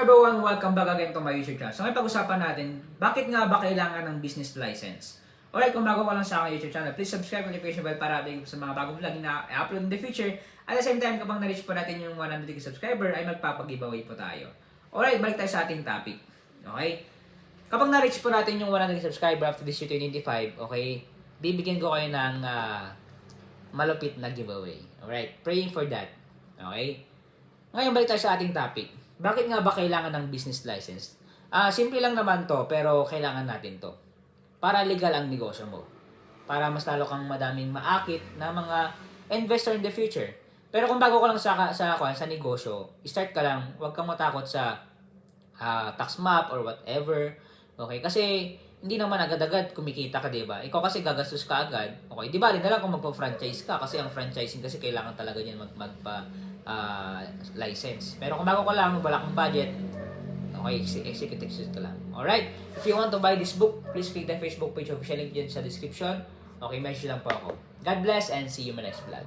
everyone? Welcome back again to my YouTube channel. So ngayon pag-usapan natin, bakit nga ba kailangan ng business license? Alright, kung bago ka lang sa aking YouTube channel, please subscribe and notification bell para update sa mga bagong vlog na i-upload in the future. At the same time, kapag na-reach po natin yung 100k subscriber, ay magpapag-giveaway po tayo. Alright, balik tayo sa ating topic. Okay? Kapag na-reach po natin yung 100k subscriber after this year 2025, okay, bibigyan ko kayo ng malupit na giveaway. Alright, praying for that. Okay? Ngayon, balik tayo sa ating topic. Bakit nga ba kailangan ng business license? Simple lang naman to, pero kailangan natin to. Para legal ang negosyo mo. Para mas lalo kang madaming maakit na mga investor in the future. Pero kung bago ka lang sa negosyo, start ka lang, huwag kang matakot sa tax map or whatever. Okay? Kasi hindi naman agad-agad kumikita ka, diba? Ikaw kasi gagastos ka agad. Okay? Di ba, rin na lang kung magpa-franchise ka kasi ang franchising kasi kailangan talaga niyan license. Pero kung bago ka lang, wala kang budget, okay, executive ka lang. Alright? If you want to buy this book, please click the Facebook page, official link dyan sa description. Okay, message lang po ako. God bless and see you in my next vlog.